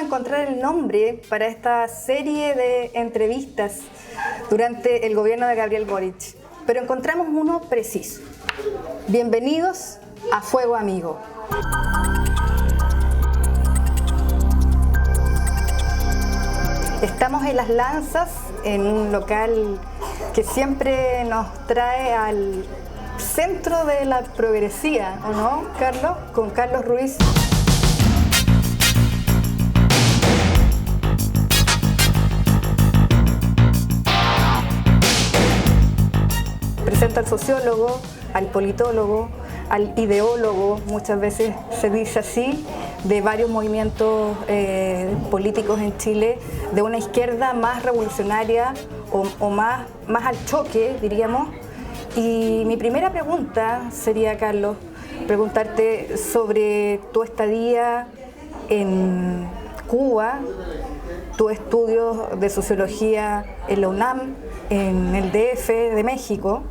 encontrar el nombre para esta serie de entrevistas durante el gobierno de Gabriel Boric, pero encontramos uno preciso. Bienvenidos a Fuego Amigo. Estamos en Las Lanzas, en un local que siempre nos trae al centro de la progresía, ¿o no, Carlos? Con Carlos Ruiz. Presenta al sociólogo, al politólogo, al ideólogo, muchas veces se dice así, de varios movimientos políticos en Chile, de una izquierda más revolucionaria o más al choque, diríamos. Y mi primera pregunta sería, Carlos, preguntarte sobre tu estadía en Cuba, tus estudios de sociología en la UNAM, en el DF de México,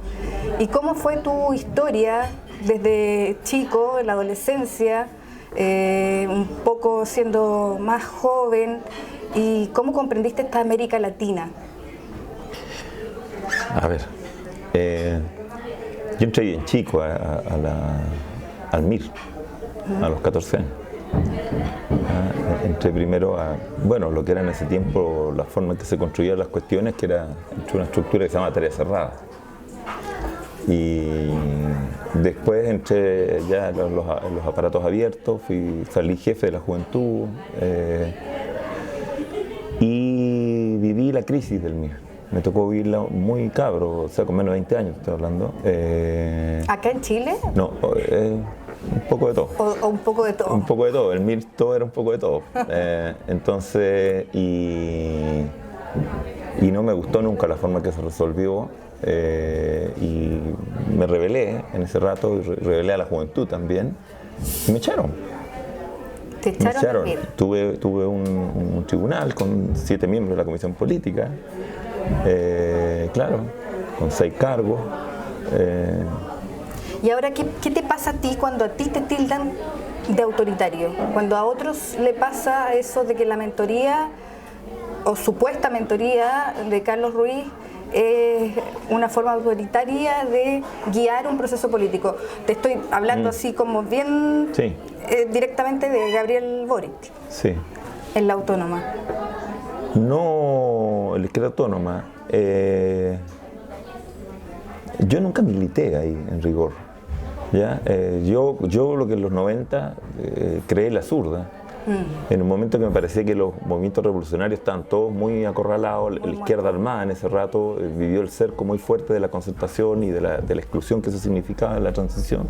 y cómo fue tu historia desde chico, en la adolescencia, un poco siendo más joven, y cómo comprendiste esta América Latina. A ver, yo entré bien chico al MIR, a los 14 años. Entré primero a, bueno, lo que era en ese tiempo la forma en que se construían las cuestiones, que era una estructura que se llama tarea cerrada. Y después entré ya en los aparatos abiertos, salí jefe de la juventud y viví la crisis del MIR. Me tocó vivirla muy cabro, o sea, con menos de 20 años estoy hablando. ¿Acá en Chile? No, un poco de todo. ¿O un poco de todo? Un poco de todo, el MIR todo era un poco de todo. Entonces, y no me gustó nunca la forma que se resolvió. Y me rebelé en ese rato, y rebelé a la juventud también, y me echaron. ¿Te echaron? Tuve un tribunal con 7 miembros de la comisión política, claro, con 6 cargos. ¿Y ahora qué te pasa a ti cuando a ti te tildan de autoritario? Cuando a otros le pasa eso de que la mentoría o supuesta mentoría de Carlos Ruiz es una forma autoritaria de guiar un proceso político. Te estoy hablando así como bien sí. Directamente de Gabriel Boric. Sí. En la Autónoma. No, el que era Autónoma. Yo nunca milité ahí, en rigor. ¿Ya? Yo lo que en los 90 creé la zurda. En un momento que me parecía que los movimientos revolucionarios estaban todos muy acorralados, la izquierda armada en ese rato vivió el cerco muy fuerte de la concertación y de la exclusión que eso significaba en la transición.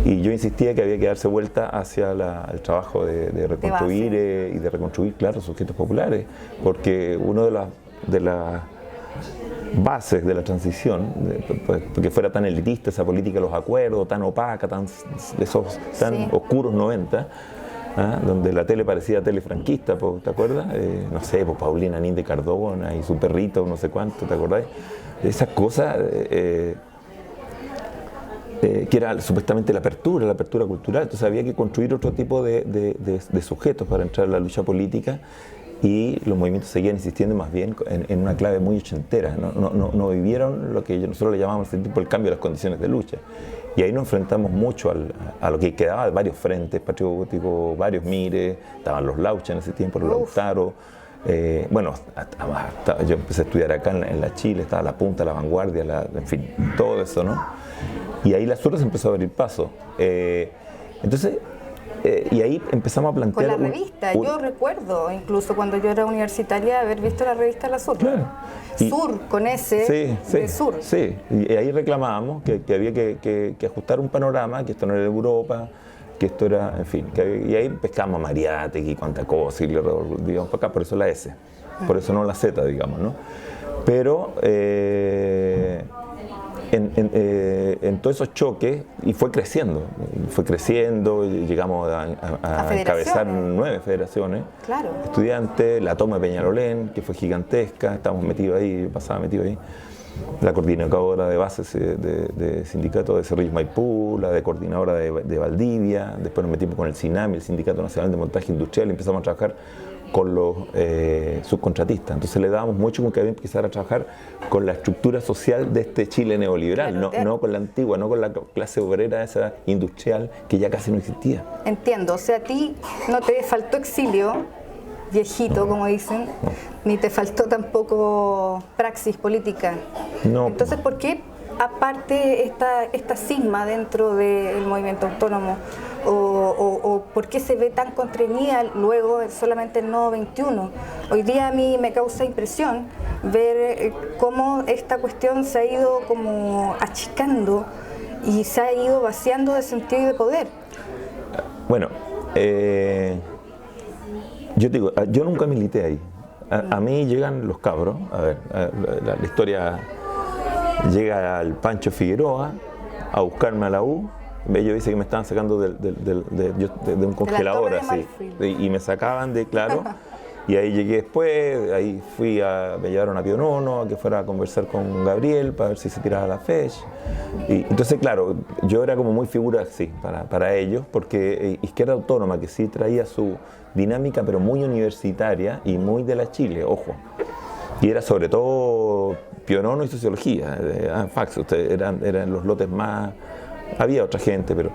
Y yo insistía que había que darse vuelta hacia el trabajo de reconstruir y de reconstruir, claro, sujetos populares, porque uno de las bases de la transición, porque fuera tan elitista esa política de los acuerdos, tan opaca, tan oscuros 90, donde la tele parecía tele franquista, ¿te acuerdas? No sé, Paulina Nin de Cardona y su perrito, no sé cuánto, ¿te acordás? Esas cosas que era supuestamente la apertura cultural, entonces había que construir otro tipo de sujetos para entrar en la lucha política, y los movimientos seguían insistiendo más bien en una clave muy ochentera, no vivieron lo que nosotros le llamamos el cambio de las condiciones de lucha. Y ahí nos enfrentamos mucho a lo que quedaba de varios frentes patrióticos, varios mires, estaban los Laucha en ese tiempo, los Lautaro. Bueno, yo empecé a estudiar acá en la Chile, estaba La Punta, La Vanguardia, en fin, todo eso, ¿no? Y ahí la zurda se empezó a abrir paso. Entonces, y ahí empezamos a plantear... Con la revista, yo recuerdo, incluso cuando yo era universitaria, haber visto la revista La Zurda. Claro. Sur, con ese, de Sur. Sí, y ahí reclamábamos que había que ajustar un panorama, que esto no era Europa, que esto era, en fin, y ahí pescamos a Mariátegui y cuánta cosa, y le digamos para acá, por eso la S, por eso no la Z, digamos, ¿no? Pero en todos esos choques, y fue creciendo, y llegamos a encabezar 9 federaciones, claro, estudiantes, la toma de Peñalolén, que fue gigantesca, estábamos metidos ahí, pasaba metido ahí, la coordinadora de bases de sindicato de Cerrillos Maipú, la de coordinadora de Valdivia, después nos metimos con el SINAMI, el Sindicato Nacional de Montaje Industrial, y empezamos a trabajar con los subcontratistas. Entonces le dábamos mucho con que había que empezar a trabajar con la estructura social de este Chile neoliberal, Claro, no con la antigua, no con la clase obrera esa industrial que ya casi no existía. Entiendo, o sea, a ti no te faltó exilio, viejito, como dicen, ni te faltó tampoco praxis política. No. Entonces, ¿por qué, aparte, esta cisma dentro del movimiento autónomo? ¿O por qué se ve tan constreñida luego solamente el Nodo 21? Hoy día a mí me causa impresión ver cómo esta cuestión se ha ido como achicando y se ha ido vaciando de sentido y de poder. Bueno, yo te digo, yo nunca milité ahí. A mí llegan los cabros, a ver, la historia llega al Pancho Figueroa a buscarme a la U. Ellos dicen que me estaban sacando de un congelador así, y me sacaban de, claro, y ahí llegué después, ahí me llevaron a Pío Nono a que fuera a conversar con Gabriel para ver si se tiraba la FESH. Y entonces, claro, yo era como muy figura, sí, para ellos, porque Izquierda Autónoma, que sí traía su dinámica, pero muy universitaria y muy de la Chile, ojo, y era sobre todo Pío Nono y Sociología, Fax, eran los lotes más. Había otra gente, pero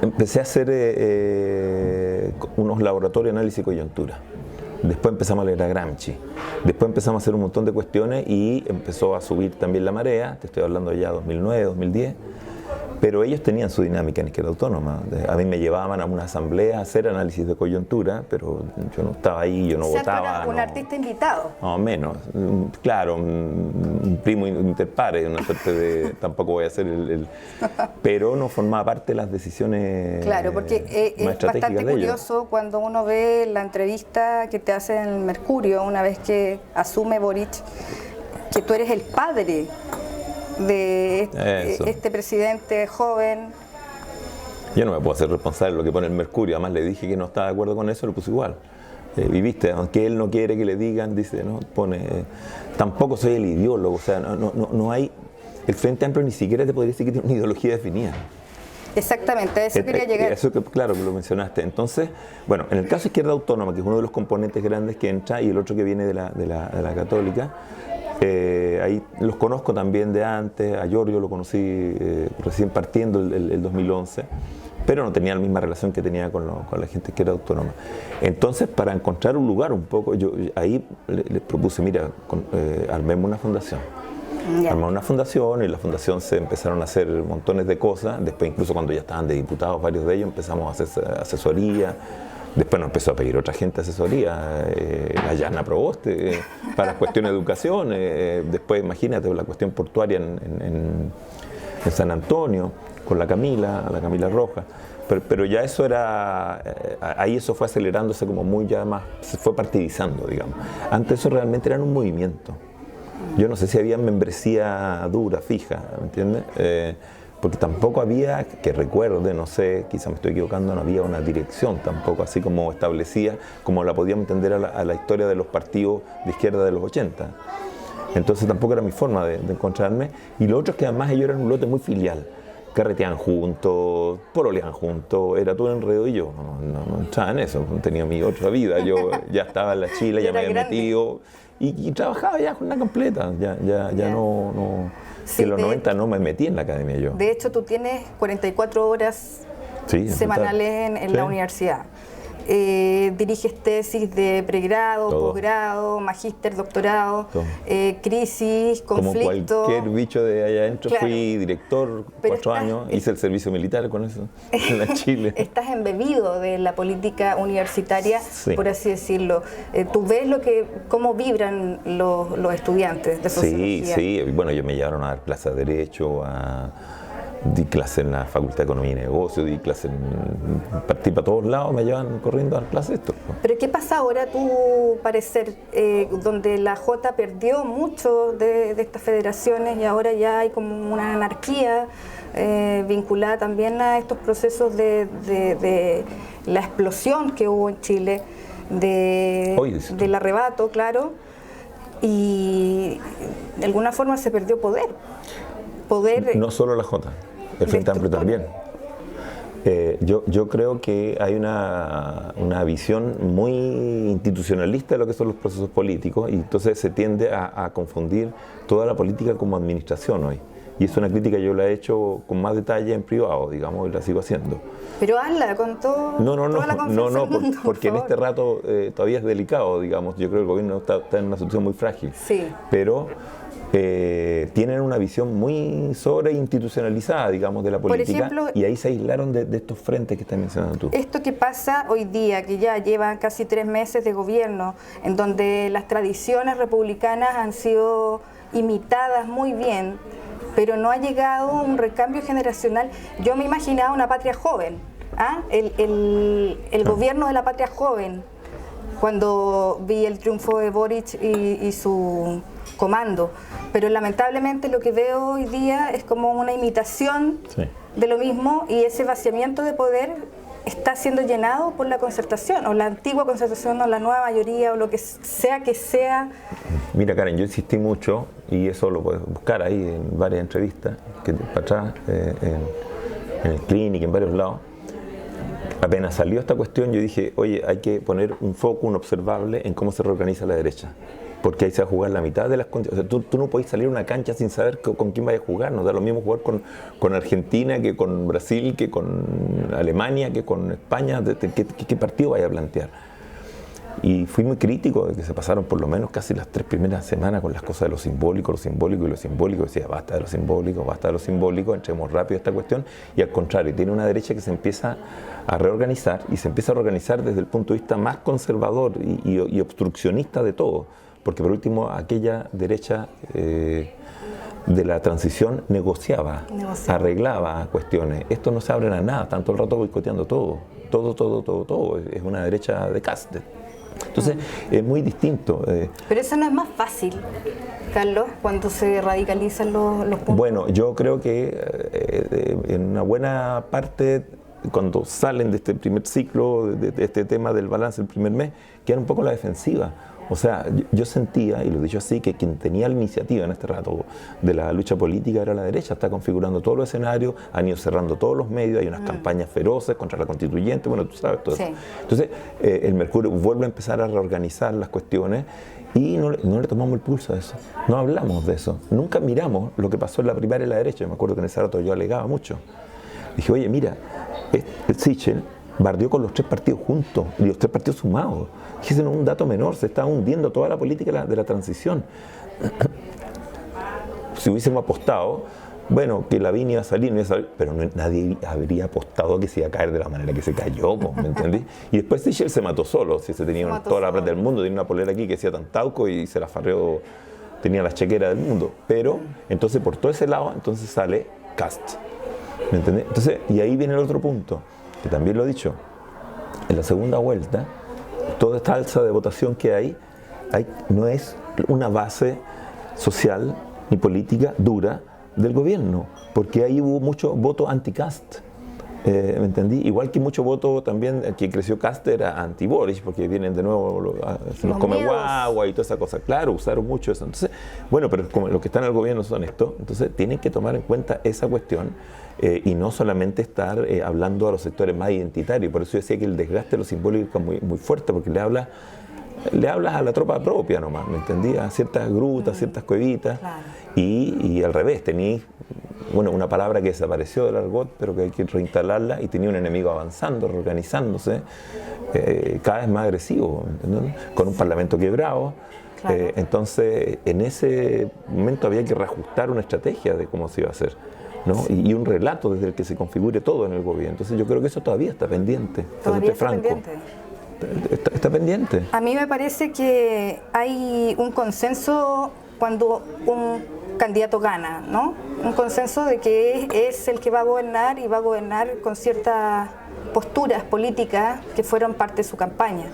empecé a hacer unos laboratorios de análisis y coyuntura. Después empezamos a leer a Gramsci. Después empezamos a hacer un montón de cuestiones y empezó a subir también la marea. Te estoy hablando ya de 2009, 2010. Pero ellos tenían su dinámica en Izquierda Autónoma. A mí me llevaban a una asamblea a hacer análisis de coyuntura, pero yo no estaba ahí, yo no votaba. Un artista invitado. Más o menos. Claro, un primo inter pares, una suerte de. Tampoco voy a hacer pero no formaba parte de las decisiones. Claro, porque es bastante curioso cuando uno ve la entrevista que te hace en el Mercurio, una vez que asume Boric, que tú eres el padre de este presidente joven. Yo no me puedo hacer responsable de lo que pone el Mercurio, además le dije que no estaba de acuerdo con eso, lo puso igual. Viviste, aunque él no quiere que le digan, dice, no, pone, tampoco soy el ideólogo, o sea, no hay, el Frente Amplio ni siquiera te podría decir que tiene una ideología definida. Exactamente, a eso quería llegar. Eso que, claro, que lo mencionaste. Entonces, bueno, en el caso de Izquierda Autónoma, que es uno de los componentes grandes que entra, y el otro que viene de la Católica, ahí los conozco también de antes. A Giorgio lo conocí recién partiendo el 2011, pero no tenía la misma relación que tenía con la gente que era autónoma. Entonces, para encontrar un lugar un poco, yo ahí les propuse, mira, armemos una fundación. Armamos una fundación, y en la fundación se empezaron a hacer montones de cosas. Después, incluso cuando ya estaban de diputados, varios de ellos, empezamos a hacer asesoría. Después nos empezó a pedir otra gente asesoría, la Yana Proboste, para cuestiones de educación. Después, imagínate, la cuestión portuaria en San Antonio, con la Camila Roja. Pero ya eso era, ahí eso fue acelerándose como muy ya más, se fue partidizando, digamos. Antes eso realmente era un movimiento. Yo no sé si había membresía dura, fija, ¿me entiendes? Porque tampoco había, que recuerde, no sé, quizá me estoy equivocando, no había una dirección tampoco así como establecida, como la podíamos entender a la historia de los partidos de izquierda de los 80. Entonces tampoco era mi forma de encontrarme. Y lo otro es que además ellos eran un lote muy filial. Carreteaban juntos, pololeaban juntos, era todo enredo, y yo no estaba en eso, tenía mi otra vida. Yo ya estaba en la Chile, ya me había metido y trabajaba ya jornada completa, ya no. Sí, en los 90 no me metí en la academia yo. De hecho, tú tienes 44 horas semanales en la universidad. Diriges tesis de pregrado, posgrado, magíster, doctorado, crisis, conflicto. Como cualquier bicho de allá adentro, claro. Fui director 4 años, hice el servicio militar con eso en la Chile. Estás embebido de la política universitaria, sí, por así decirlo. ¿Tú ves cómo vibran los estudiantes de sociología? Sí, bueno, ellos me llevaron a dar clases de Derecho, di clase en la Facultad de Economía y Negocios, di clase partí para todos lados, me llevan corriendo a dar clases esto. Pero ¿qué pasa ahora, a tu parecer, donde la Jota perdió mucho de estas federaciones y ahora ya hay como una anarquía vinculada también a estos procesos de la explosión que hubo en Chile, del arrebato, claro, y de alguna forma se perdió poder? No solo la Jota, el Frente Amplio también. Yo creo que hay una visión muy institucionalista de lo que son los procesos políticos y entonces se tiende a confundir toda la política como administración hoy. Y es una crítica que yo la he hecho con más detalle en privado, digamos, y la sigo haciendo. Pero hazla con toda la confianza del mundo, porque en por este favor. rato todavía es delicado, digamos. Yo creo que el gobierno está en una situación muy frágil. Sí. Pero tienen una visión muy sobreinstitucionalizada, digamos, de la política. Por ejemplo, y ahí se aislaron de estos frentes que estás mencionando tú. Esto que pasa hoy día, que ya llevan casi 3 meses de gobierno, en donde las tradiciones republicanas han sido imitadas muy bien, pero no ha llegado un recambio generacional. Yo me imaginaba una patria joven, el gobierno de la patria joven, cuando vi el triunfo de Boric y su comando. Pero lamentablemente lo que veo hoy día es como una imitación de lo mismo, y ese vaciamiento de poder está siendo llenado por la concertación, o la antigua concertación, o la nueva mayoría, o lo que sea que sea. Mira, Karen, yo insistí mucho, y eso lo puedes buscar ahí en varias entrevistas, para atrás, en el Clinic, en varios lados. Apenas salió esta cuestión, yo dije, oye, hay que poner un foco, un observable en cómo se reorganiza la derecha. Porque ahí se va a jugar la mitad de las condiciones. O sea, tú no podés salir a una cancha sin saber con quién vayas a jugar. No da lo mismo jugar con Argentina que con Brasil, que con Alemania, que con España. ¿Qué partido vaya a plantear? Y fui muy crítico de que se pasaron por lo menos casi las 3 primeras semanas con las cosas de lo simbólico y lo simbólico. Decía, basta de lo simbólico, entremos rápido a esta cuestión. Y al contrario, tiene una derecha que se empieza a reorganizar, y se empieza a reorganizar desde el punto de vista más conservador y obstruccionista de todo. Porque por último, aquella derecha de la transición negociaba, arreglaba cuestiones. Esto no se abren a nada, están todo el rato boicoteando todo. Es una derecha de caste. Entonces, es muy distinto. Pero eso no es más fácil, Carlos, cuando se radicalizan los puntos. Bueno, yo creo que en una buena parte, cuando salen de este primer ciclo, de este tema del balance del primer mes, quedan un poco a la defensiva. O sea, yo sentía, y lo he dicho así, que quien tenía la iniciativa en este rato de la lucha política era la derecha. Está configurando todos los escenarios, han ido cerrando todos los medios, hay unas campañas feroces contra la constituyente, bueno, tú sabes todo eso. Entonces, el Mercurio vuelve a empezar a reorganizar las cuestiones y no le tomamos el pulso a eso, no hablamos de eso, nunca miramos lo que pasó en la primaria de la derecha. Yo me acuerdo que en ese rato yo alegaba mucho. Dije, oye, mira, el Sichel bardeó con los 3 partidos juntos, y los 3 partidos sumados. Ese no es un dato menor, se está hundiendo toda la política de la transición. Si hubiésemos apostado, bueno, que Lavín iba a salir, pero nadie habría apostado que se iba a caer de la manera que se cayó, ¿me entendí? Y después Sichel se mató solo, si se tenía toda la plata del mundo, tenía una polera aquí que decía Tantauco y se la farreó, tenía la chequera del mundo. Pero, entonces por todo ese lado, entonces sale Kast, ¿me entendés? Entonces, y ahí viene el otro punto, que también lo he dicho, en la segunda vuelta, toda esta alza de votación que hay no es una base social ni política dura del gobierno, porque ahí hubo mucho voto anti-Kast, ¿me entendí? Igual que mucho voto también que creció Kast era anti-Boric, porque vienen de nuevo los come guagua y toda esa cosa. Claro, usaron mucho eso. Entonces, bueno, pero como los que están en el gobierno son estos, entonces tienen que tomar en cuenta esa cuestión y no solamente estar hablando a los sectores más identitarios. Por eso yo decía que el desgaste de lo simbólico es muy, muy fuerte, porque le hablas a la tropa propia nomás, ¿me entendí? A ciertas grutas, ciertas cuevitas. Claro. Y al revés, tenía una palabra que desapareció del argot, pero que hay que reinstalarla, y tenía un enemigo avanzando, reorganizándose, cada vez más agresivo, ¿entendés? Con un parlamento quebrado. Claro. Entonces, en ese momento había que reajustar una estrategia de cómo se iba a hacer, ¿no? Y un relato desde el que se configure todo en el gobierno. Entonces yo creo que eso todavía está pendiente. Todavía está pendiente. Está pendiente. A mí me parece que hay un consenso cuando un candidato gana, ¿no? Un consenso de que es el que va a gobernar, y va a gobernar con ciertas posturas políticas que fueron parte de su campaña.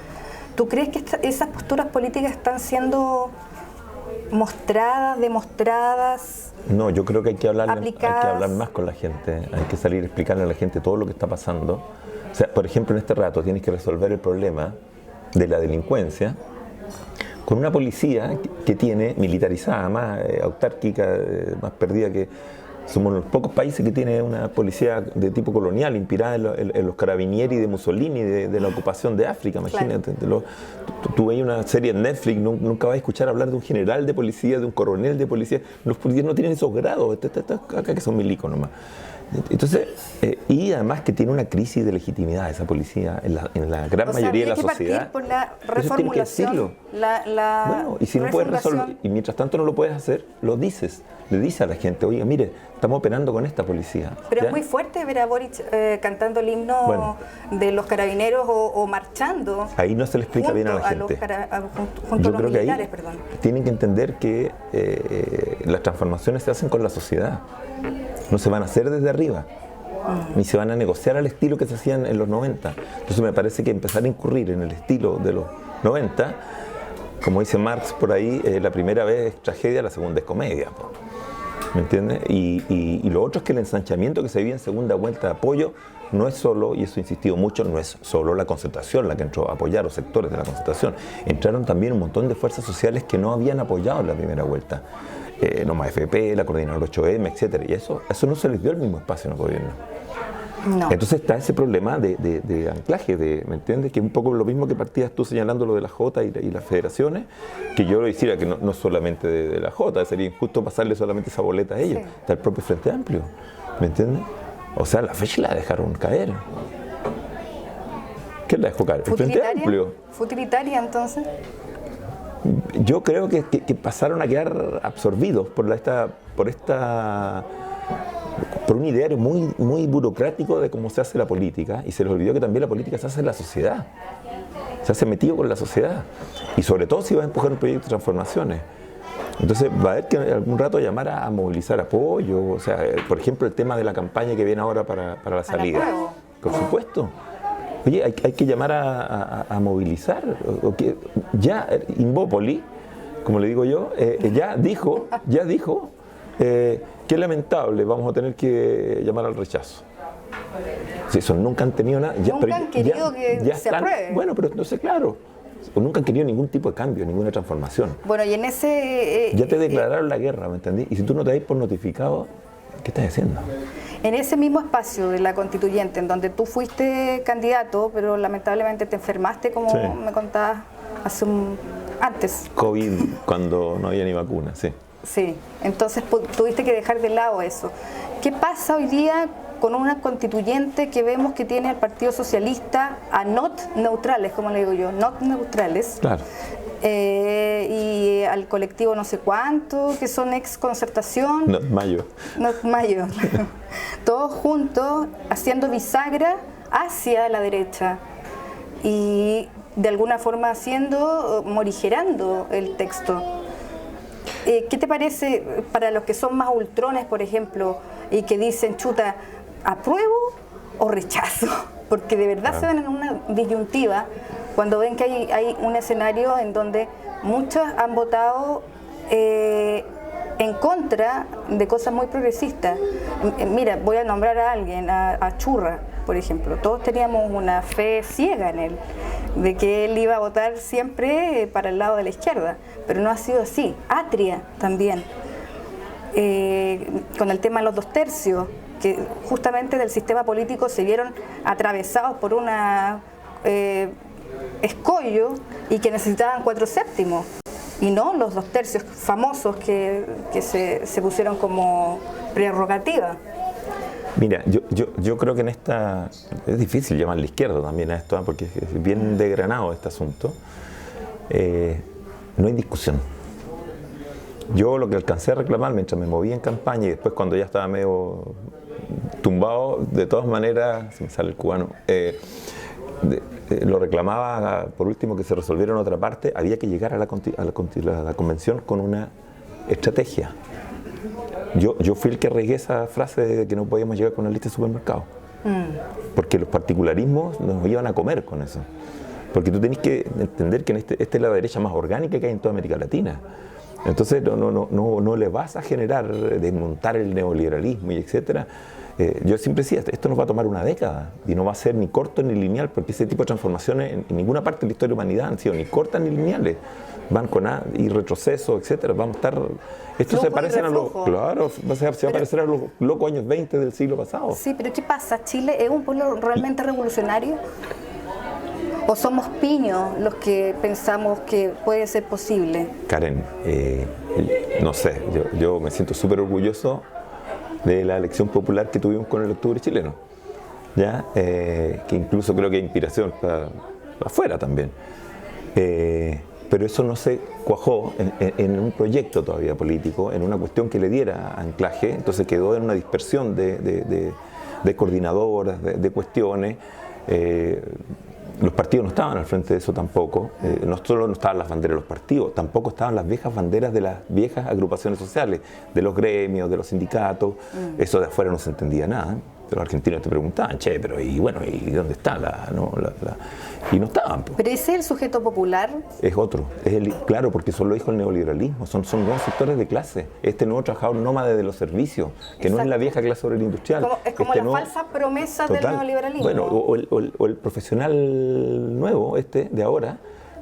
¿Tú crees que esas posturas políticas están siendo mostradas, demostradas? No, yo creo que hay que hablar aplicadas? más con la gente, hay que salir a explicarle a la gente todo lo que está pasando. O sea, por ejemplo, en este rato tienes que resolver el problema de la delincuencia con una policía que tiene militarizada, más autárquica, más perdida Somos los pocos países que tienen una policía de tipo colonial, inspirada en los carabinieri de Mussolini, de la ocupación de África, imagínate. Claro. Tú veis una serie en Netflix, nunca vas a escuchar hablar de un general de policía, de un coronel de policía. Los policías no tienen esos grados, acá que son milicos nomás. Entonces, y además que tiene una crisis de legitimidad esa policía en la gran mayoría de la sociedad. Por la reformulación, bueno, y si no puedes resolver, y mientras tanto no lo puedes hacer, lo dices. Le dices a la gente, oiga, mire, estamos operando con esta policía. Pero ¿ya? es muy fuerte ver a Boric cantando el himno de los carabineros o marchando. Ahí no se le explica bien a la gente. Junto a los militares, perdón. Tienen que entender que las transformaciones se hacen con la sociedad. No se van a hacer desde arriba, ni se van a negociar al estilo que se hacían en los 90. Entonces me parece que empezar a incurrir en el estilo de los 90, como dice Marx por ahí, la primera vez es tragedia, la segunda es comedia. ¿Me entiendes? Y lo otro es que el ensanchamiento que se vive en segunda vuelta de apoyo no es solo, y eso he insistido mucho, no es solo la concertación la que entró a apoyar, los sectores de la concertación. Entraron también un montón de fuerzas sociales que no habían apoyado en la primera vuelta. Noma FP, la Coordinadora 8M, etc. Y eso no se les dio el mismo espacio en el gobierno. No. Entonces está ese problema de anclaje, ¿me entiendes? Que es un poco lo mismo que partías tú señalando lo de la Jota y las federaciones, que yo lo hiciera que no solamente de la Jota, sería injusto pasarle solamente esa boleta a ellos. Sí. Está el propio Frente Amplio, ¿me entiendes? O sea, la fecha la dejaron caer. ¿Quién la dejó caer? El Frente Amplio. ¿Fue utilitaria entonces? Yo creo que pasaron a quedar absorbidos por un ideario muy burocrático de cómo se hace la política, y se les olvidó que también la política se hace en la sociedad, se hace metido con la sociedad, y sobre todo si va a empujar un proyecto de transformaciones. Entonces va a haber que algún rato llamar a movilizar apoyo, o sea, por ejemplo el tema de la campaña que viene ahora para la salida, por supuesto. Oye, hay que llamar a movilizar. Ya Invópoli, como le digo yo, ya dijo que es lamentable, vamos a tener que llamar al rechazo. Si eso nunca han tenido nada. Nunca han querido que se apruebe. Bueno, pero no sé, claro. O nunca han querido ningún tipo de cambio, ninguna transformación. Bueno, y en ese... ya te declararon la guerra, ¿me entendí? Y si tú no te das por notificado, ¿qué estás haciendo? En ese mismo espacio de la constituyente, en donde tú fuiste candidato, pero lamentablemente te enfermaste, como sí. Me contabas antes. COVID, cuando no había ni vacuna, sí. Sí, entonces tuviste que dejar de lado eso. ¿Qué pasa hoy día con una constituyente que vemos que tiene al Partido Socialista a not neutrales, como le digo yo, not neutrales? Claro. Y al colectivo no sé cuánto, que son ex concertación. Not Mayo. Not Mayo. Todos juntos haciendo bisagra hacia la derecha y de alguna forma morigerando el texto. ¿Qué te parece para los que son más ultrones, por ejemplo, y que dicen, chuta, apruebo o rechazo? Porque de verdad se ven en una disyuntiva cuando ven que hay un escenario en donde muchos han votado en contra de cosas muy progresistas. Mira, voy a nombrar a alguien, a Churra, por ejemplo. Todos teníamos una fe ciega en él, de que él iba a votar siempre para el lado de la izquierda, pero no ha sido así. Atria también, con el tema de los 2/3, que justamente del sistema político se vieron atravesados por una escollo y que necesitaban 4/7, y no los 2/3 famosos que se pusieron como prerrogativa. Mira, yo creo que en esta es difícil llamarle izquierda también a esto, porque es bien desgranado este asunto. No hay discusión. Yo lo que alcancé a reclamar mientras me movía en campaña y después cuando ya estaba medio tumbado, de todas maneras, si me sale el cubano, lo reclamaba por último que se resolviera en otra parte. Había que llegar a la convención con una estrategia. Yo fui el que regué esa frase de que no podíamos llegar con una lista de supermercados, porque los particularismos nos iban a comer con eso. Porque tú tenés que entender que esta es la derecha más orgánica que hay en toda América Latina. Entonces no le vas a generar, desmontar el neoliberalismo y etcétera. Yo siempre decía, esto nos va a tomar una década y no va a ser ni corto ni lineal, porque ese tipo de transformaciones en ninguna parte de la historia de la humanidad han sido ni cortas ni lineales. Van con y retroceso, etcétera. Vamos a estar. Esto se parece a los. Claro, se va a parecer a los locos años 20 del siglo pasado. Sí, pero ¿qué pasa? ¿Chile es un pueblo realmente revolucionario? ¿O somos piños los que pensamos que puede ser posible? Karen, no sé, yo me siento súper orgulloso de la elección popular que tuvimos con el Octubre Chileno, ¿ya? Que incluso creo que hay inspiración para afuera también. Pero eso no se cuajó en un proyecto todavía político, en una cuestión que le diera anclaje, entonces quedó en una dispersión de coordinadoras, de cuestiones. Los partidos no estaban al frente de eso tampoco, no solo no estaban las banderas de los partidos, tampoco estaban las viejas banderas de las viejas agrupaciones sociales, de los gremios, de los sindicatos. Eso de afuera no se entendía nada. Los argentinos te preguntaban, che, pero ¿y dónde está y no estaban. Pues. ¿Pero ese es el sujeto popular? Es otro, claro, porque eso lo dijo el neoliberalismo, son nuevos sectores de clase. Este nuevo trabajador nómade de los servicios, que Exacto. No es la vieja clase obrera industrial. Es como la falsa promesa del neoliberalismo. Bueno, o el profesional nuevo, de ahora,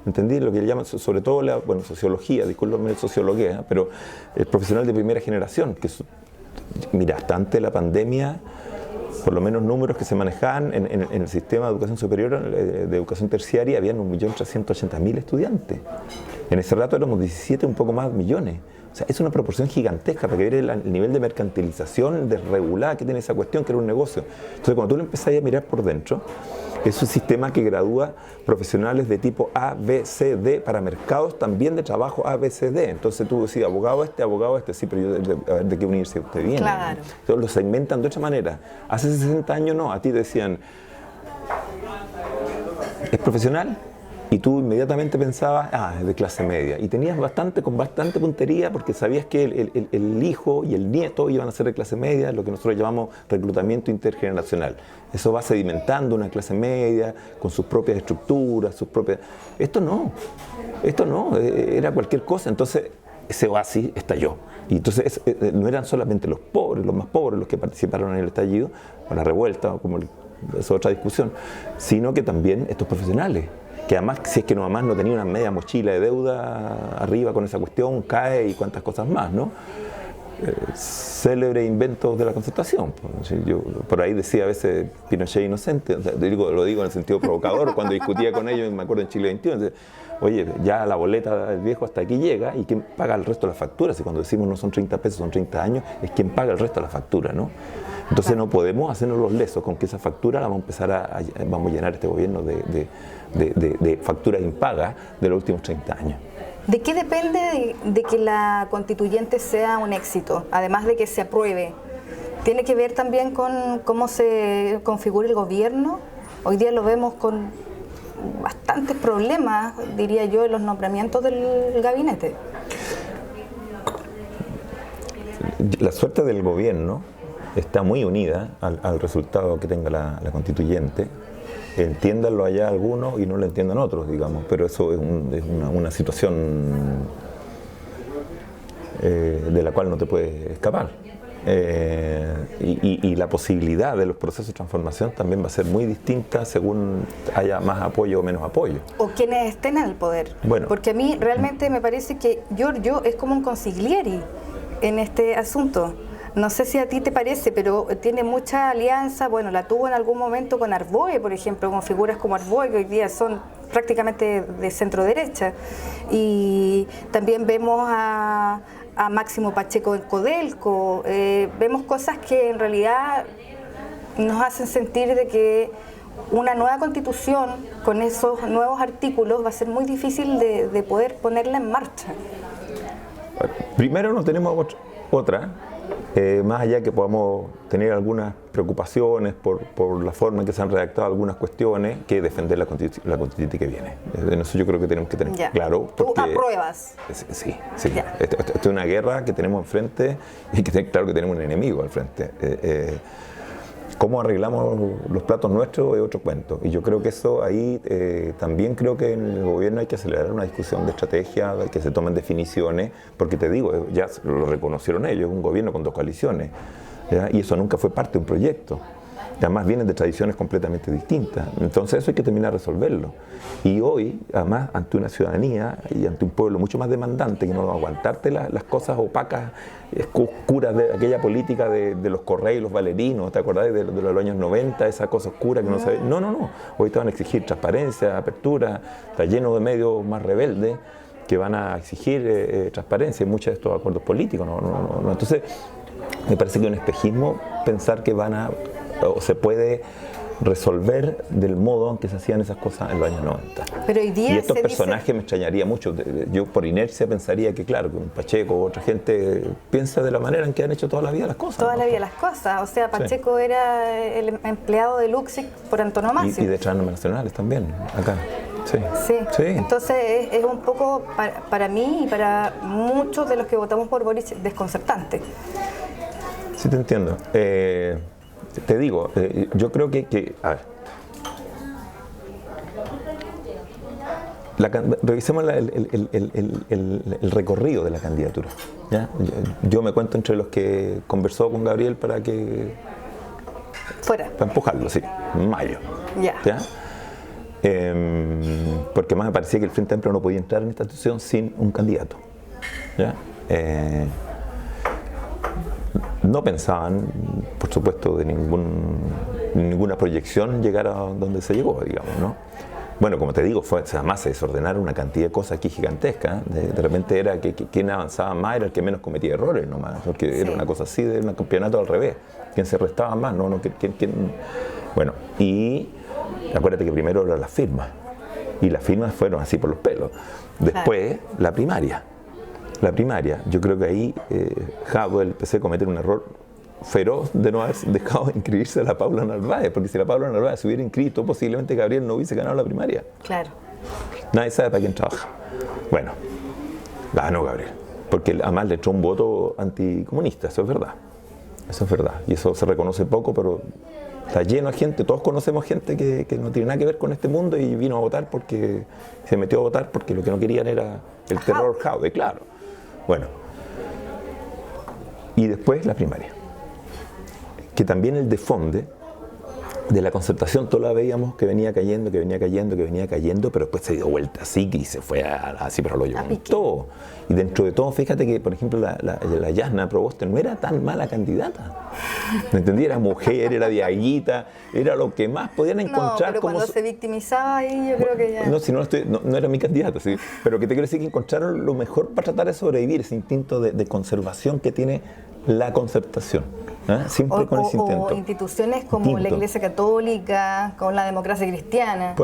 ¿entendí? Lo que le llaman, sobre todo, sociología, discúlpame, sociología, pero el profesional de primera generación, que mira, hasta antes de la pandemia, por lo menos números que se manejaban en el sistema de educación superior, de educación terciaria, habían 1.380.000 estudiantes. En ese rato éramos 17, un poco más millones. O sea, es una proporción gigantesca para que veas el nivel de mercantilización desregulada que tiene esa cuestión, que era un negocio. Entonces, cuando tú lo empezás a mirar por dentro, es un sistema que gradúa profesionales de tipo A, B, C, D para mercados también de trabajo A, B, C, D. Entonces tú decís, abogado este, sí, pero yo, a ver de qué universidad usted viene. Claro. Entonces lo segmentan de otra manera. Hace 60 años no, a ti te decían, ¿es profesional? Y tú inmediatamente pensabas, es de clase media. Y tenías con bastante puntería porque sabías que el hijo y el nieto iban a ser de clase media, lo que nosotros llamamos reclutamiento intergeneracional. Eso va sedimentando una clase media con sus propias estructuras, sus propias... Esto no, era cualquier cosa. Entonces ese oasis estalló. Y entonces no eran solamente los pobres, los más pobres, los que participaron en el estallido, o la revuelta, como es otra discusión, sino que también estos profesionales. Que además, si es que nomás no tenía una media mochila de deuda arriba con esa cuestión, CAE y cuantas cosas más, ¿no? Célebre inventos de la Concertación. Yo por ahí decía a veces Pinochet inocente, o sea, lo digo en el sentido provocador, cuando discutía con ellos, me acuerdo en Chile 21, entonces, oye, ya la boleta del viejo hasta aquí llega y ¿quién paga el resto de las facturas? Y cuando decimos no son 30 pesos, son 30 años, es quien paga el resto de la factura, ¿no? Entonces no podemos hacernos los lesos con que esa factura la vamos a empezar vamos a llenar este gobierno de facturas impagas de los últimos 30 años. ¿De qué depende de que la constituyente sea un éxito, además de que se apruebe? ¿Tiene que ver también con cómo se configura el gobierno? Hoy día lo vemos con bastantes problemas, diría yo, en los nombramientos del gabinete. La suerte del gobierno está muy unida al resultado que tenga la constituyente. Entiéndanlo allá algunos y no lo entiendan otros, digamos, pero eso es una situación de la cual no te puedes escapar. Y la posibilidad de los procesos de transformación también va a ser muy distinta según haya más apoyo o menos apoyo. O quienes estén en el poder. Bueno, porque a mí realmente me parece que Giorgio es como un consiglieri en este asunto. No sé si a ti te parece, pero tiene mucha alianza, bueno, la tuvo en algún momento con Arboe, por ejemplo, con figuras como Arboe, que hoy día son prácticamente de centro derecha. Y también vemos a Máximo Pacheco en Codelco, vemos cosas que en realidad nos hacen sentir de que una nueva constitución con esos nuevos artículos va a ser muy difícil de poder ponerla en marcha. Primero no tenemos otra. Más allá que podamos tener algunas preocupaciones por la forma en que se han redactado algunas cuestiones, que defender la constituyente que viene. En eso yo creo que tenemos que tener claro. ¿Tú apruebas? Sí. Esto es una guerra que tenemos enfrente y que tener claro que tenemos un enemigo al frente. cómo arreglamos los platos nuestros es otro cuento. Y yo creo que eso ahí también creo que en el gobierno hay que acelerar una discusión de estrategia, que se tomen definiciones, porque te digo, ya lo reconocieron ellos, un gobierno con 2 coaliciones, ¿ya? Y eso nunca fue parte de un proyecto. Además vienen de tradiciones completamente distintas. Entonces eso hay que terminar de resolverlo. Y hoy, además, ante una ciudadanía y ante un pueblo mucho más demandante, que no va a aguantarte las cosas opacas, oscuras de aquella política de los Correos, los valerinos, ¿te acordás de los años 90? Esa cosa oscura que no se ve. No. Hoy te van a exigir transparencia, apertura, está lleno de medios más rebeldes que van a exigir transparencia en muchos de estos acuerdos políticos. No. Entonces, me parece que es un espejismo pensar que o se puede resolver del modo en que se hacían esas cosas en los años 90. Pero hoy día y estos personajes me extrañaría mucho. Yo por inercia pensaría que, claro, que un Pacheco o otra gente piensa de la manera en que han hecho toda la vida las cosas. Toda la vida las cosas. O sea, Pacheco era el empleado de Luxic por antonomasia. Y de transnacionales también, acá. Sí. Entonces es un poco, para mí y para muchos de los que votamos por Boric, desconcertante. Sí, te entiendo. Te digo, yo creo que a ver, revisemos el recorrido de la candidatura, ¿ya? Yo me cuento entre los que conversó con Gabriel para empujarlo, sí, en mayo. ¿Ya? Porque más me parecía que el Frente Amplio no podía entrar en esta situación sin un candidato, ¿ya? No pensaban, por supuesto, de ninguna proyección llegar a donde se llegó, digamos, ¿no? Bueno, como te digo, además se desordenaron una cantidad de cosas aquí gigantescas. De repente era que quien avanzaba más era el que menos cometía errores nomás, porque era una cosa así de un campeonato al revés. Quien se restaba más, Bueno, y acuérdate que primero eran las firmas, y las firmas fueron así por los pelos. Después, la primaria. Yo creo que ahí Jadwe, el PC, cometer un error feroz de no haber dejado inscribirse a la Paula Narváez, porque si la Paula Narváez se hubiera inscrito, posiblemente Gabriel no hubiese ganado la primaria. Claro. Nadie sabe para quién trabaja. Bueno, ganó Gabriel, porque además le echó un voto anticomunista, eso es verdad. Y eso se reconoce poco, pero está lleno de gente, todos conocemos gente que no tiene nada que ver con este mundo y vino a votar porque se metió a votar porque lo que no querían era el terror Jadwe, claro. Bueno, y después la primaria, que también el desfonde de la Concertación, todos la veíamos que venía cayendo, pero después se dio vuelta así y se fue así, pero lo llevó todo. Y dentro de todo, fíjate que, por ejemplo, la Yasna Proboste no era tan mala candidata. ¿Me entendí? Era mujer, era diaguita, era lo que más podían encontrar. Pero cuando se victimizaba ahí, yo creo que ya... No era mi candidata, sí. Pero que te quiero decir que encontraron lo mejor para tratar de sobrevivir, ese instinto de conservación que tiene la Concertación. Siempre con ese intento. O instituciones como la Iglesia Católica, con la democracia cristiana,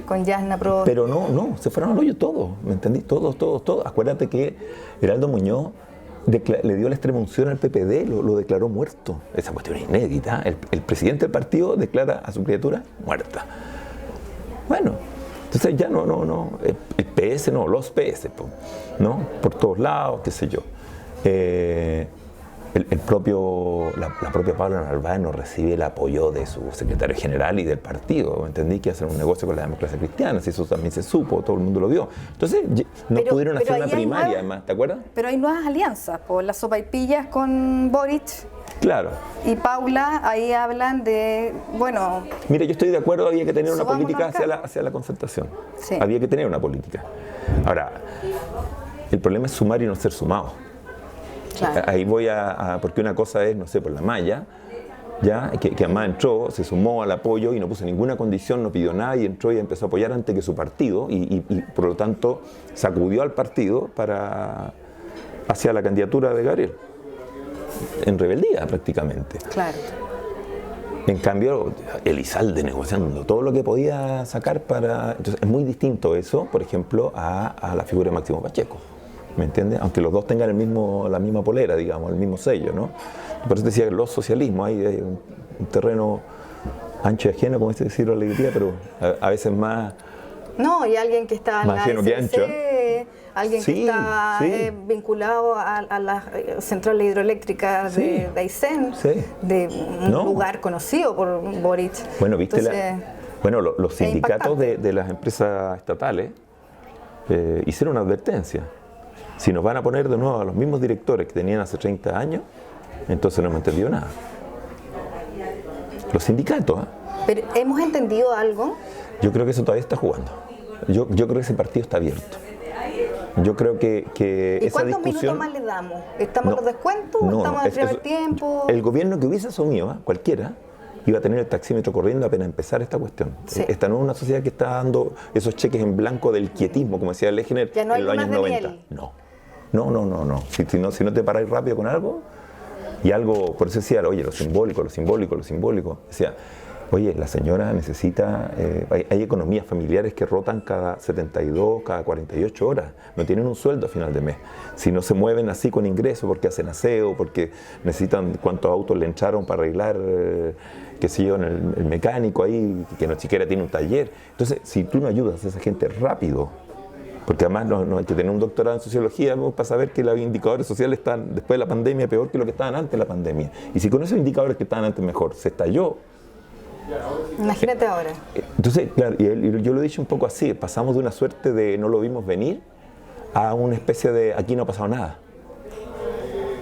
con Yasna Proboste. Pero no, se fueron al hoyo todos, ¿me entendí? Todos. Acuérdate que Heraldo Muñoz le dio la extremunción al PPD, lo declaró muerto. Esa cuestión es inédita. El presidente del partido declara a su criatura muerta. Bueno, entonces ya no, el PS no, los PS, ¿no? Por todos lados, qué sé yo. La propia Paula Narváez no recibe el apoyo de su secretario general y del partido. Entendí que hacen un negocio con la democracia cristiana, si eso también se supo, todo el mundo lo vio. Entonces no pudieron hacer una primaria, además, ¿te acuerdas? Pero hay nuevas alianzas, por las sopaipillas con Boric. Claro. Y Paula, ahí hablan de, bueno... Mira, yo estoy de acuerdo, había que tener una política hacia la Concertación. Sí. Había que tener una política. Ahora, el problema es sumar y no ser sumado. Claro. Ahí voy porque una cosa es, no sé, por la malla, ya, que además entró, se sumó al apoyo y no puso ninguna condición, no pidió nada y entró y empezó a apoyar antes que su partido y por lo tanto sacudió al partido hacia la candidatura de Gabriel, en rebeldía prácticamente. Claro. En cambio, Elizalde negociando todo lo que podía sacar para... Entonces es muy distinto eso, por ejemplo, a la figura de Máximo Pacheco. ¿Me entiendes? Aunque los dos tengan la misma polera, digamos, el mismo sello, ¿no? Por eso decía que los socialismos, hay un terreno ancho y ajeno, como dice Ciro Alegría, pero a veces más... No, y alguien que está más ajeno que ancho. alguien Sí, que estaba sí. vinculado a las centrales hidroeléctricas Sí. de Aysén, Sí. de un No. lugar conocido por Boric. Bueno, viste, Entonces, los sindicatos impactante. de las empresas estatales hicieron una advertencia. Si nos van a poner de nuevo a los mismos directores que tenían hace 30 años, entonces no hemos entendido nada. Los sindicatos, Pero hemos entendido algo. yo creo que eso todavía está jugando. Yo creo que ese partido está abierto. Yo creo que ¿Y esa cuántos discusión... minutos más le damos? ¿Estamos en No, los descuentos? no, ¿Estamos en el primer eso- tiempo? El gobierno que hubiese asumido, cualquiera, iba a tener el taxímetro corriendo apenas empezar esta cuestión. Sí. Esta no es una sociedad que está dando esos cheques en blanco del quietismo, como decía Lechner Ya no hay en los lunas años de 90. miel. No. Si no te paráis rápido con algo, y algo, por eso decía, oye, lo simbólico. Decía, oye, la señora necesita, hay economías familiares que rotan cada 72, cada 48 horas, no tienen un sueldo a final de mes. Si no se mueven así con ingresos porque hacen aseo, porque necesitan cuántos autos le entraron para arreglar, qué sé yo, en el mecánico ahí, que no siquiera tiene un taller. Entonces, si tú no ayudas a esa gente rápido, porque además no hay que tener un doctorado en sociología para saber que los indicadores sociales están después de la pandemia peor que lo que estaban antes de la pandemia. Y si con esos indicadores que estaban antes mejor se estalló, Imagínate ahora. entonces, claro, y yo lo he dicho un poco así, pasamos de una suerte de no lo vimos venir a una especie de aquí no ha pasado nada.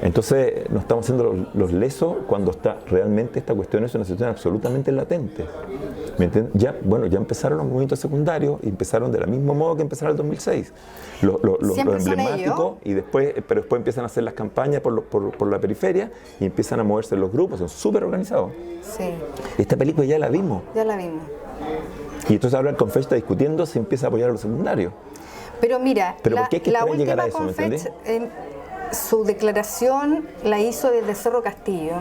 Entonces nos estamos haciendo los lesos cuando realmente esta cuestión es una situación absolutamente latente. ¿Me entiendes? Ya empezaron los movimientos secundarios y empezaron de la mismo modo que empezaron el 2006. Los Siempre son emblemáticos, pero después empiezan a hacer las campañas por la periferia y empiezan a moverse los grupos, son súper organizados. Sí, Esta película ya la vimos. ya la vimos. Y entonces ahora el Confech está discutiendo si empieza a apoyar a los secundarios. Pero mira, Pero ¿por qué hay que la esperar llegar última a eso, me Confech, entendés? su declaración la hizo desde Cerro Castillo.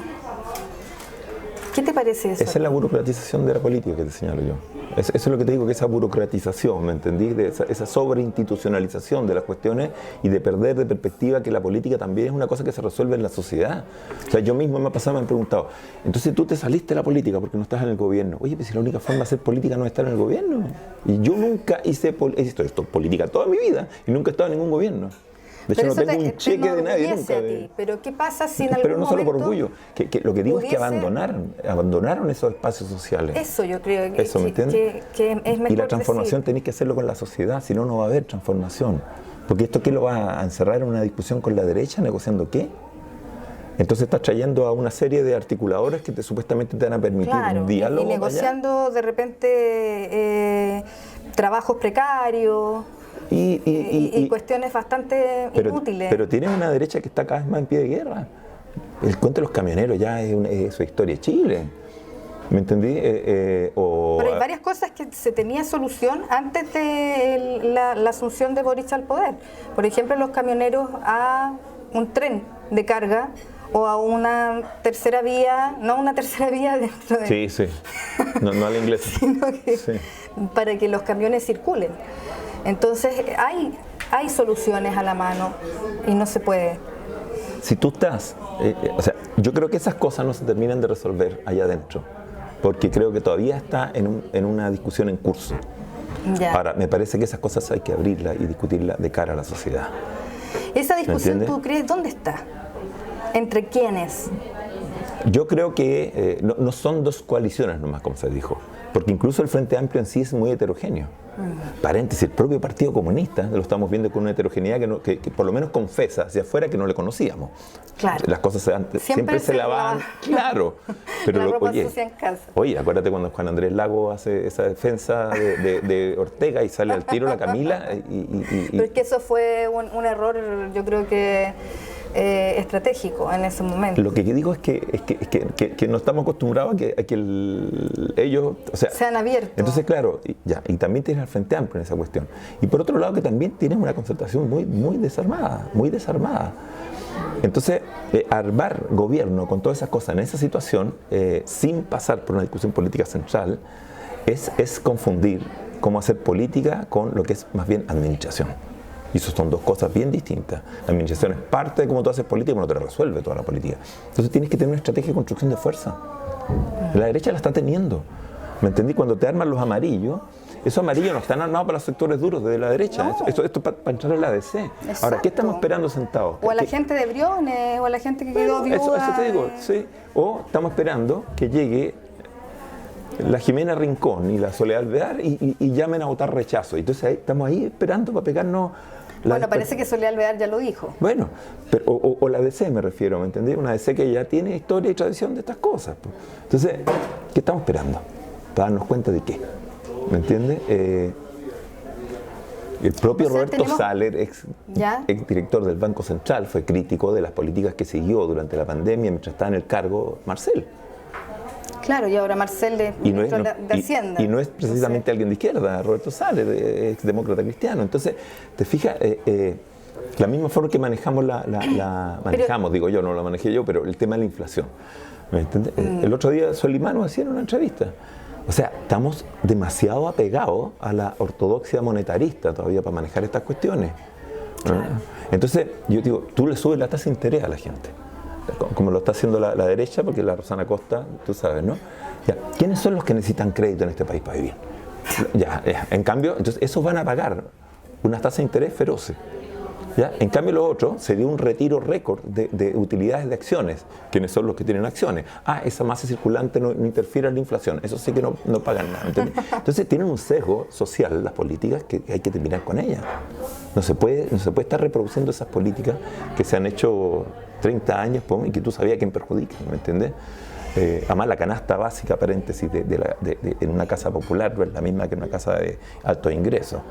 ¿Qué te parece eso? Esa es la burocratización de la política que te señalo yo. Eso es lo que te digo, que esa burocratización, ¿me entendí? De esa sobreinstitucionalización de las cuestiones y de perder de perspectiva que la política también es una cosa que se resuelve en la sociedad. O sea, yo mismo me ha pasado, me han preguntado, entonces tú te saliste de la política porque no estás en el gobierno. Oye, pues si la única forma de hacer política no es estar en el gobierno. Y yo nunca hice política toda mi vida y nunca he estado en ningún gobierno. De hecho, Pero no eso tengo un cheque de nadie enorgullece nunca. a ti. Pero ¿qué pasa si en algún Pero no solo por momento orgullo, que lo que digo es que pudiese- abandonaron esos espacios sociales. Eso yo creo que, Eso, ¿me entiendes? que es mejor Y la transformación decir. tenéis que hacerlo con la sociedad, si no, no va a haber transformación. Porque esto, ¿qué lo va a encerrar en una discusión con la derecha, negociando qué? Entonces estás trayendo a una serie de articuladores que supuestamente te van a permitir Claro, un diálogo. y negociando de repente trabajos precarios y cuestiones bastante inútiles. Pero tienes una derecha que está cada vez más en pie de guerra. El cuento de los camioneros ya es su historia de Chile. ¿Me entendí? Pero hay varias cosas que se tenía solución antes de la asunción de Boric al poder. Por ejemplo, los camioneros a un tren de carga o a una tercera vía, no una tercera vía dentro de... Sí, sí. No a la inglesa. sino que Sí. para que los camiones circulen. Entonces hay soluciones a la mano y no se puede. Si tú estás, o sea, yo creo que esas cosas no se terminan de resolver allá adentro, porque creo que todavía está en una discusión en curso. Ya. Ahora, me parece que esas cosas hay que abrirlas y discutirlas de cara a la sociedad. Esa discusión, entiendes? ¿tú crees dónde está? ¿Entre quiénes? Yo creo que no son dos coaliciones nomás, como se dijo, porque incluso el Frente Amplio en sí es muy heterogéneo. Paréntesis, el propio Partido Comunista lo estamos viendo con una heterogeneidad que por lo menos confesa hacia afuera que no le conocíamos. Claro. Las cosas siempre se lavaban, claro. Pero la ropa sucia en casa. Oye, acuérdate cuando Juan Andrés Lago hace esa defensa de Ortega y sale al tiro la Camila. Pero es que eso fue un error, yo creo que estratégico en ese momento. Lo que digo es que no estamos acostumbrados a que ellos, o sea, Sean abiertos. Entonces, claro, y también tienes al Frente Amplio en esa cuestión. Y por otro lado, que también tienes una concertación muy desarmada, muy desarmada. Entonces, armar gobierno con todas esas cosas en esa situación, sin pasar por una discusión política central, es confundir cómo hacer política con lo que es más bien administración. Y eso son dos cosas bien distintas. La administración es parte de cómo tú haces política, pero no te resuelve toda la política. Entonces tienes que tener una estrategia de construcción de fuerza. La derecha la está teniendo. ¿Me entendí? Cuando te arman los amarillos, Esos amarillos no están armados para los sectores duros de la derecha. No. Esto es para entrar a la ADC. Exacto. Ahora, ¿qué estamos esperando sentados? O a la gente de Briones, o a la gente que quedó viuda. Eso te digo, sí. O estamos esperando que llegue la Jimena Rincón y la Soledad Alvear y llamen a votar rechazo. Entonces estamos ahí esperando para pegarnos. Bueno, parece que Soledad Alvear ya lo dijo. Bueno, pero, o la DC me refiero, ¿me entendés? Una DC que ya tiene historia y tradición de estas cosas. Pues. Entonces, ¿qué estamos esperando? Para darnos cuenta de qué. ¿Me entiendes? El propio Roberto Saller, ex director del Banco Central, fue crítico de las políticas que siguió durante la pandemia mientras estaba en el cargo Marcel. Claro, y ahora Marcel es ministro de Hacienda. Y no es precisamente alguien de izquierda, Roberto Saller, ex demócrata cristiano. Entonces, te fijas, la misma forma que manejamos manejamos, digo yo, no la manejé yo, pero el tema de la inflación. ¿Me entiendes? El otro día Solimano hacía en una entrevista. O sea, estamos demasiado apegados a la ortodoxia monetarista todavía para manejar estas cuestiones. Claro. Entonces, yo digo, tú le subes la tasa de interés a la gente, como lo está haciendo la derecha, porque la Rosana Costa, tú sabes, ¿no? Ya, ¿quiénes son los que necesitan crédito en este país para vivir? Ya, en cambio, entonces esos van a pagar unas tasas de interés feroces. ¿Ya? En cambio, lo otro se dio un retiro récord de utilidades de acciones. ¿Quiénes son los que tienen acciones? Esa masa circulante no interfiere en la inflación. Eso sí que no pagan nada. Entonces tienen un sesgo social las políticas que hay que terminar con ellas. No se puede estar reproduciendo esas políticas que se han hecho 30 años y que tú sabías quién perjudican, ¿me entiendes? Además, la canasta básica, paréntesis, en una casa popular no es la misma que en una casa de alto ingreso.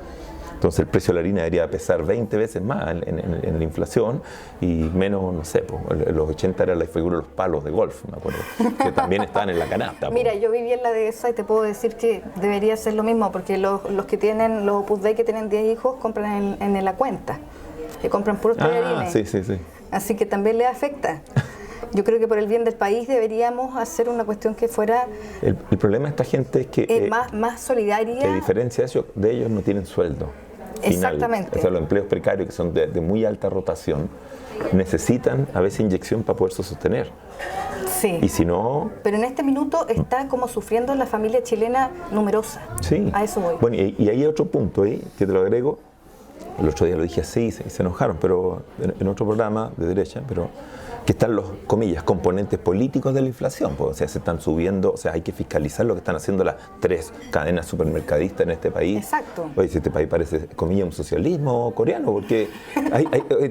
Entonces el precio de la harina debería pesar 20 veces más en la inflación y menos, no sé, en los 80 era la figura de los palos de golf, me acuerdo, que también estaban en la canasta. Mira, yo viví en la dehesa y te puedo decir que debería ser lo mismo, porque los que tienen, los Opus Dei que tienen 10 hijos, compran en la cuenta, que compran puros tallarines. Sí. Así que también les afecta. Yo creo que por el bien del país deberíamos hacer una cuestión que fuera... El problema de esta gente es que... más solidaria. Que a diferencia de ellos no tienen sueldo. Exactamente. O sea, los empleos precarios que son de muy alta rotación necesitan a veces inyección para poderse sostener. Sí. Y si no... Pero en este minuto está como sufriendo la familia chilena numerosa. Sí. A eso voy. Bueno, y hay otro punto ahí que te lo agrego. El otro día lo dije así y se enojaron, pero en otro programa de derecha, pero que están los, comillas, componentes políticos de la inflación, pues, o sea, se están subiendo, o sea, hay que fiscalizar lo que están haciendo las 3 cadenas supermercadistas en este país. Exacto. Oye, si este país parece, comillas, un socialismo coreano, porque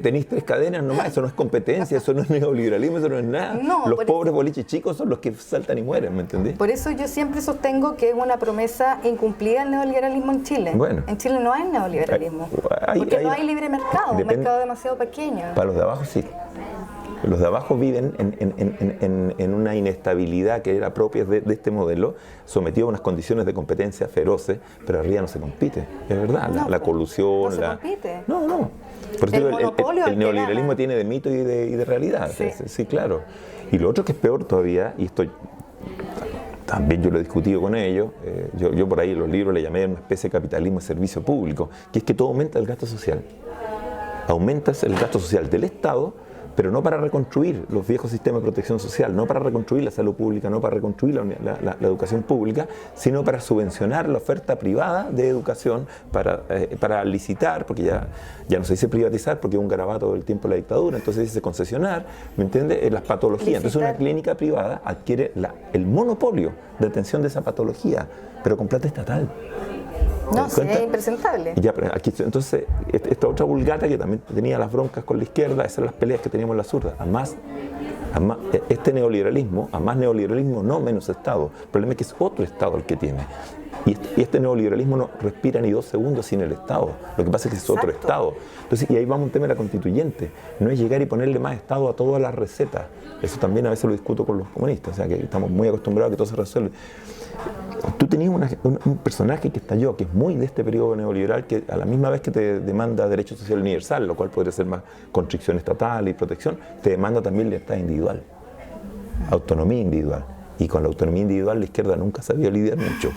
tenéis 3 cadenas nomás, eso no es competencia, eso no es neoliberalismo, eso no es nada. No, los pobres boliches chicos son los que saltan y mueren, ¿me entendés? Por eso yo siempre sostengo que es una promesa incumplida el neoliberalismo en Chile. Bueno. En Chile no hay neoliberalismo, porque no hay libre mercado, un mercado demasiado pequeño. Para los de abajo sí. Los de abajo viven en una inestabilidad que era propia de este modelo, sometido a unas condiciones de competencia feroces, pero arriba no se compite, es verdad, la colusión... No se compite. No. Por eso el neoliberalismo tiene de mito y de realidad, sí, claro. Y lo otro que es peor todavía, y esto también yo lo he discutido con ellos, yo por ahí en los libros le llamé una especie de capitalismo de servicio público, que es que todo aumenta el gasto social. Aumentas el gasto social del Estado, pero no para reconstruir los viejos sistemas de protección social, no para reconstruir la salud pública, no para reconstruir la educación pública, sino para subvencionar la oferta privada de educación, para licitar, porque ya no se dice privatizar, porque es un garabato del tiempo de la dictadura, entonces se dice concesionar, ¿me entiendes? Las patologías. Entonces una clínica privada adquiere el monopolio de atención de esa patología, pero con plata estatal. No, sí, es impresentable. Ya, pero aquí, entonces, esta otra vulgata que también tenía las broncas con la izquierda, esas eran las peleas que teníamos en la zurda. Además, este neoliberalismo, a más neoliberalismo, no menos Estado. El problema es que es otro Estado el que tiene. Y este neoliberalismo no respira ni 2 segundos sin el Estado. Lo que pasa es que es otro Estado. Entonces, y ahí vamos a un tema de la constituyente. No es llegar y ponerle más Estado a todas las recetas. Eso también a veces lo discuto con los comunistas. O sea, que estamos muy acostumbrados a que todo se resuelve. Tú tenías un personaje que estalló, que es muy de este periodo neoliberal, que a la misma vez que te demanda derecho social universal, lo cual podría ser más constricción estatal y protección, te demanda también libertad individual, autonomía individual. Y con la autonomía individual la izquierda nunca sabía lidiar mucho.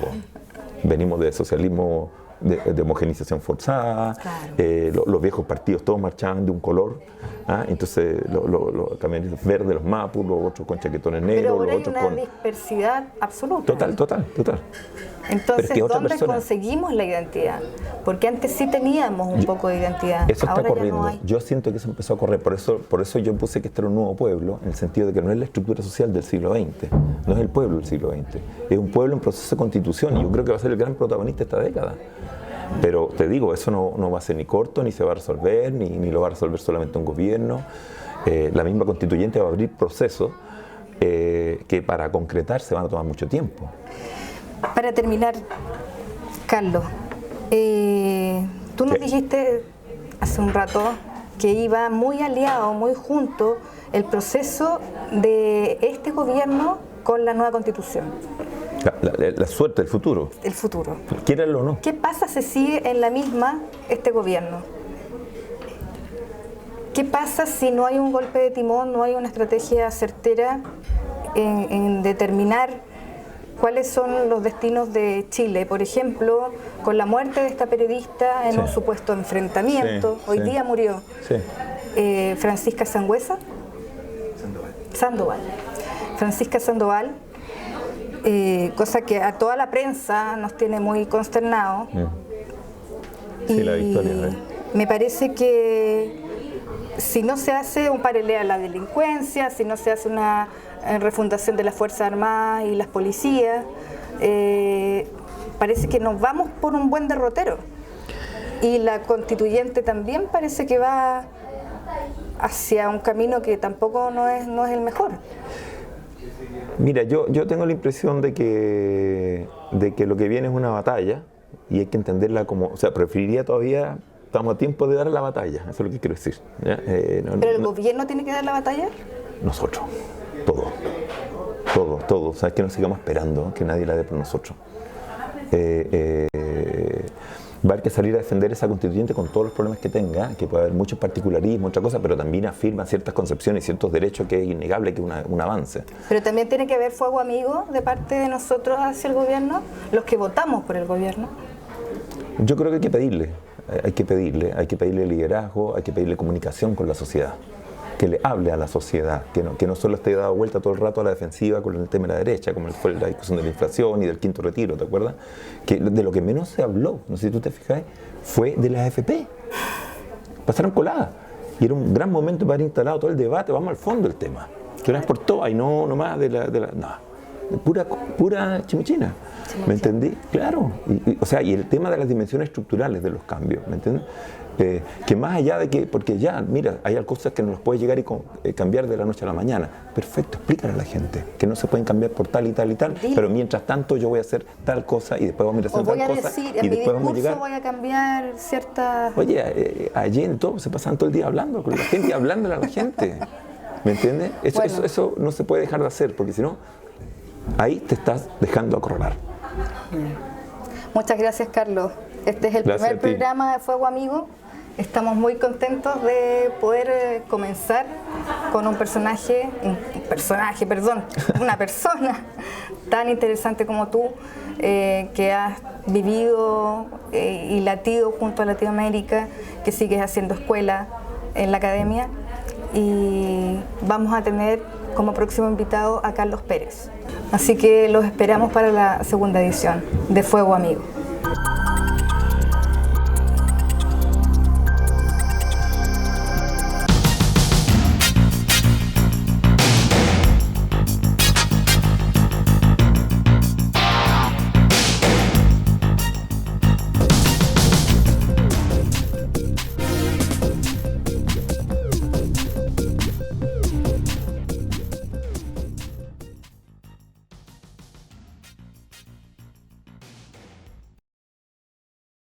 Venimos de socialismo de homogenización forzada, Claro. los viejos partidos todos marchaban de un color, entonces los camioneros verdes, los mapus, los otros con chaquetones Pero negros, ahora los hay otros una con... dispersidad absoluta. Total. Entonces, Pero es que otra ¿dónde persona- conseguimos la identidad? Porque antes sí teníamos un poco de identidad. Eso está ahora corriendo. Ya no hay. Yo siento que eso empezó a correr. Por eso yo puse que este era un nuevo pueblo, en el sentido de que no es la estructura social del siglo XX, no es el pueblo del siglo XX. Es un pueblo en proceso de constitución y yo creo que va a ser el gran protagonista esta década. Pero te digo, eso no va a ser ni corto, ni se va a resolver, ni lo va a resolver solamente un gobierno. La misma constituyente va a abrir procesos que para concretarse van a tomar mucho tiempo. Para terminar, Carlos, tú nos Sí. dijiste hace un rato que iba muy aliado, muy junto el proceso de este gobierno con la nueva constitución, La suerte del futuro, el futuro. quiéralo o no. ¿Qué pasa si sigue en la misma este gobierno? ¿Qué pasa si no hay un golpe de timón, no hay una estrategia certera en determinar cuáles son los destinos de Chile? Por ejemplo, con la muerte de esta periodista en Sí. un supuesto enfrentamiento, Sí, hoy sí. día murió Sí. Francisca Sangüesa. Sandoval. Francisca Sandoval, cosa que a toda la prensa nos tiene muy consternados. Sí, la victoria, Me parece que si no se hace un paralelo a la delincuencia, si no se hace una refundación de las Fuerzas Armadas y las policías, parece que nos vamos por un buen derrotero. Y la constituyente también parece que va hacia un camino que tampoco no es el mejor. Mira, yo tengo la impresión de que lo que viene es una batalla y hay que entenderla como, o sea, preferiría todavía, estamos a tiempo de dar la batalla, eso es lo que quiero decir. ¿Ya? ¿Pero el gobierno tiene que dar la batalla? Nosotros, todo, ¿sabes? Que no sigamos esperando que nadie la dé por nosotros. Va a haber que salir a defender esa constituyente con todos los problemas que tenga, que puede haber muchos particularismos, otra cosa, pero también afirma ciertas concepciones y ciertos derechos que es innegable que es un avance. Pero también tiene que haber fuego amigo de parte de nosotros hacia el gobierno, los que votamos por el gobierno. Yo creo que hay que pedirle liderazgo, hay que pedirle comunicación con la sociedad, que le hable a la sociedad, que no solo esté dado vuelta todo el rato a la defensiva con el tema de la derecha, como fue la discusión de la inflación y del quinto retiro, ¿te acuerdas? Que de lo que menos se habló, no sé si tú te fijas, fue de las AFP. Pasaron coladas. Y era un gran momento para haber instalado todo el debate, vamos al fondo del tema. Que una vez por todas y no más de la no, pura chimichina. ¿Me entendí? Claro. Y el tema de las dimensiones estructurales de los cambios, ¿me entiendes? Que más allá de que, porque ya, mira, hay cosas que no los puedes llegar y cambiar de la noche a la mañana. Perfecto, explícale a la gente que no se pueden cambiar por tal y tal y tal, pero mientras tanto yo voy a hacer tal cosa y después vamos a ir haciendo tal cosa decir, y en mi después vamos a discurso llegar. voy a cambiar ciertas... Oye, ayer todos se pasaban todo el día hablando con la gente y hablándole a la gente. ¿Me entiendes? Eso no se puede dejar de hacer, porque si no, ahí te estás dejando acorralar. Muchas gracias, Carlos. Este es el Gracias primer a ti. programa de Fuego Amigo. Estamos muy contentos de poder comenzar con una persona tan interesante como tú, que has vivido y latido junto a Latinoamérica, que sigues haciendo escuela en la academia, y vamos a tener como próximo invitado a Carlos Pérez. Así que los esperamos para la segunda edición de Fuego Amigo.